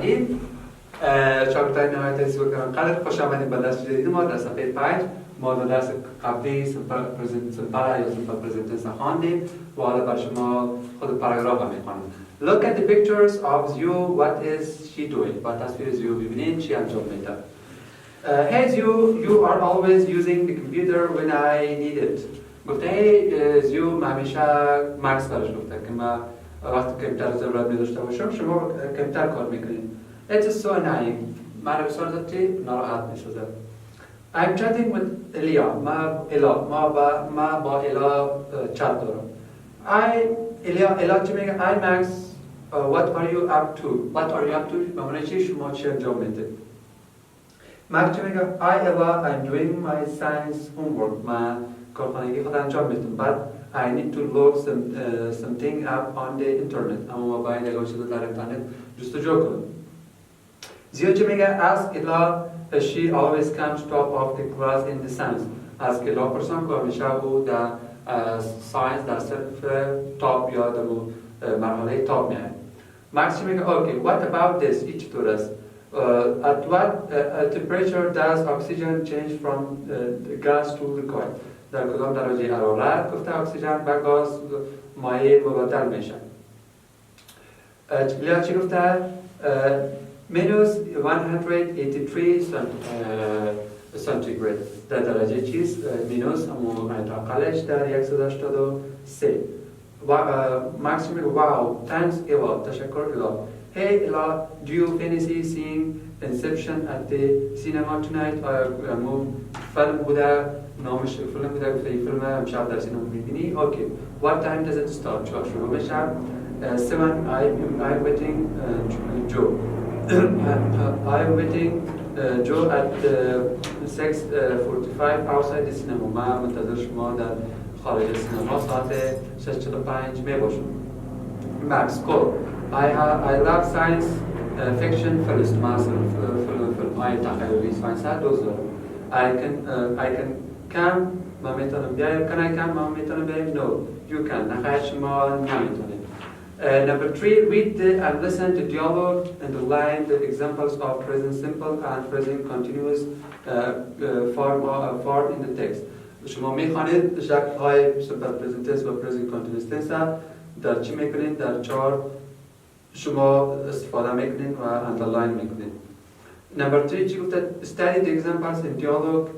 این شاگردان نهایت تحصیل کردن قدر خوش آمدید به درس جدید ما در صفحه 5 ما در درس قبلی سمپل یا سمپل پرزنتنس خواندیم و حالا بر شما خود پاراگراف هم میخوانم. Look at the pictures of you. What is she doing? با تصویر زیو ببینید چی انجام میده. Hey you are always using the computer when I need it. گفته hey زیو همیشه مکس برش گفته که ما وقتی کمتر ضرورت می‌داشته باشم شما کمتر کار میکنید. It's so annoying. من بسیار زیادی ناراحت می‌شده. I'm chatting with Elia. ما با الا چت دارم. Elia چی میگه؟ Hi Max. What are you up to? What are you up to؟ به معنی چی شما چی انجام میدید؟ مکس چی میگه؟ Hi Ella. I'm doing my science homework. من کارخانگی خود انجام میدم. But I need to look something up on the internet. اما ما باید اگه چیزی در اینترنت جستجو کنم. زیو چی میگه؟ Ask Ella. She always comes top of the class in the science. از که لا پرسان که همیشه او در ساینس در صرف تاپ یا در مرحله تاپ میاد. مکس چی میگه؟ Okay, what about this? این چطور است؟ At what temperature does oxygen change from gas to liquid? در کدام درجه حرارت گفته اکسیژن به گاز مایع مبدل میشه. لیا چی گفته؟ minus 183 centigrade در درجه چیز مینوس همون اقلش در 183. مکس میگه واو thanks Ella تشکر Ella. Hey Ella, do you fancy seeing Inception at the cinema tonight? فیلم بوده نامش فیلم بوده گفته این فیلم امشب در سینما میبینی؟ Okay. What time does it start? شروع میشه 7. I'm waiting Joe. I'm waiting Joe at 6:45 outside the cinema. من منتظر شما در خارج سینما ساعت 6:45 می باشم. Max, cool. I love science fiction films. من فیلم های تخیلی ساینس ها دوست دارم. I can come. من میتونم بیایم. Can I come? من میتونم بیایم. No, you can. نخیر شما نمیتونید. Number 3, read and listen to dialogue and underline the examples of present simple and present continuous form in the text. شما میخوانید شکل های simple present tense و present continuous tense در چی میکنید؟ در 4 شما استفاده میکنید و underline میکنید. Number 3 چی گفته؟ Study the examples in dialogue.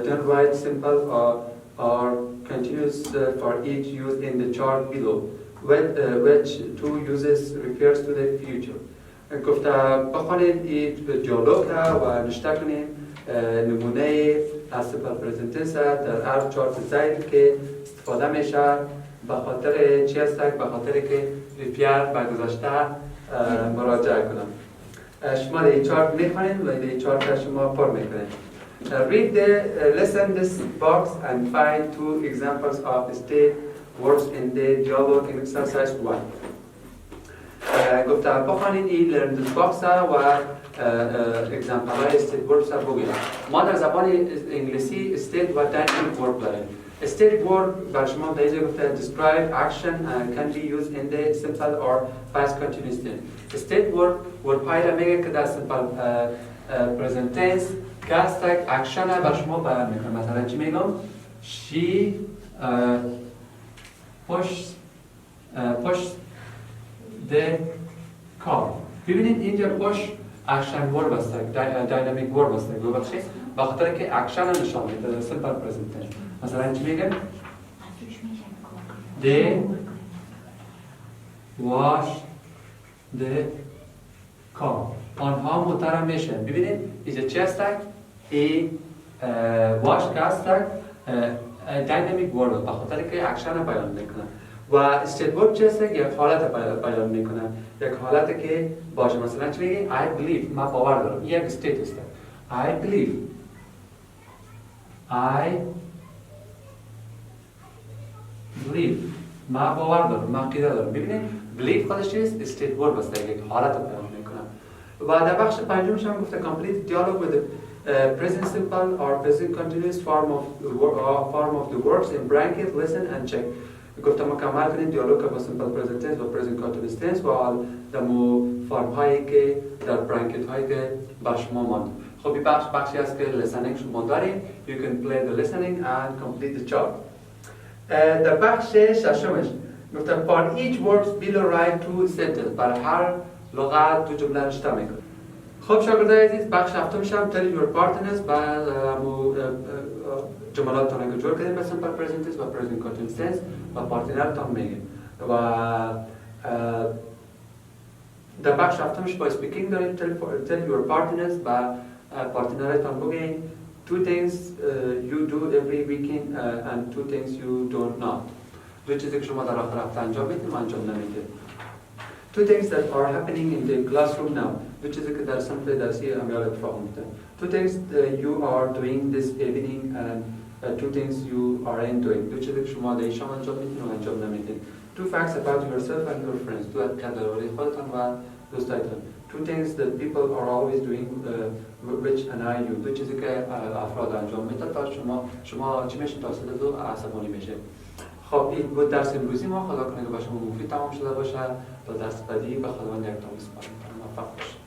Don't write simple or continuous for each used in the chart below. Which two uses refers to the future. گفته بخونید این دیالوگ و نشته کنید نمونه از سیمپل پرزنت تنس در هر چارت زید که استفاده میشه به خاطر چی است؟ به خاطر که ریپیر به گذشته مراجعه کنم. شما این چارت میخونید و این چارت شما پر میکنید. Read the listen this box and find 2 examples of the state works in the dialogue in exercise 1. گفته بخوانید این learn this box و example های state verbs رو بگید. ما در زبان انگلیسی state و dynamic verb داریم. State verb بر شما در اینجا گفته describe action and can be used in the simple or past continuous tense. State verb های را میگه که در simple present tense که هستک اکشن بر شما بیان میکنه. مثلا چی میگم؟ She push the car. ببینید اینجا push اکشن ورب است، داینامیک ورب است. ببخشید به خاطر که اکشن نشان میده سیمپل پرزنت تنس. مثلا چی میگه؟ They wash the car. آنها موتر میشن. ببینید اینجا چی است؟ ای واش که است داینامیک ورب به خاطر که اکشن بیان میکنه. و استیت ورب چی است؟ یک حالت بیان میکنه. یک حالت که باشه. مثلا چی میگه؟ I believe. من باور دارم. یک استیت است. I believe. من باور دارم. من عقیده دارم. ببینید believe خودش چیست؟ استیت ورب است. یک حالت بیان میکنه. و در بخش پنجمش هم گفته complete dialogue with the present simple or present continuous form of the words in bracket, listen and check. گفتم مکمل کنید دیالوگ با سیمپل پرزنت تنس و پرزنت کانتینیوس تنس و دمو فرم هایی که در برانکت هایی که بر شما ماند. خب این بخشی است که listening شما دارید. You can play the listening and complete the job. در بخش ششمش گفتم for each words below write two sentences. بر هر لغت دو جمله نوشته میکنید. خب شاگردای عزیز بخش هفتمش هم tell your partners و جملاتتون رو جور کردیم به سیمپل پرزنت تنس و پرزنت کانتینیوس تنس و پارتنرتون میگه و در بخش هفتمش با speaking دارید tell your partners و پارتنرتون بگین two things you do every weekend and two things you don't not. دو چیزی که شما در آخر هفته انجام میدید و انجام نمیدید. Two things that are happening in the classroom now. دو چیزی که در صنف درسی امیال اتفاق میفته. Two things you are doing this evening and two things you aren't doing. دو چیزی که شما در شام انجام میدید و انجام نمیدید. Two facts about yourself and your friends. دو حقیقت درباره خودتان و دوستایتان. Two things that people are always doing which annoy you. دو چیزی که افراد انجام میدن تا شما چی میشین تاسده دو عصبانی میشه. خب این بود درس امروزی ما. خدا کنه که با شما مفید تمام شده باشه. تا درس بعدی به خداوند یکتان بسپارم. موفق باشید.